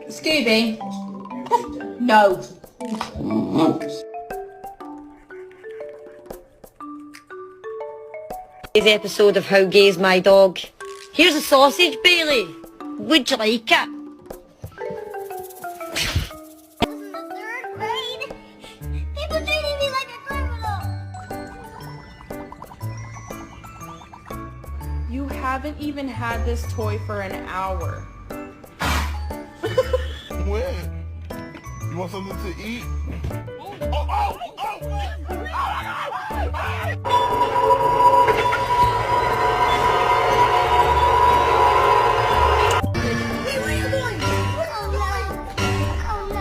Scooby. No. Today's episode of How Gay's My Dog. Here's a sausage, Bailey. Would you like it? You haven't even had this toy for an hour. When? You want something to eat?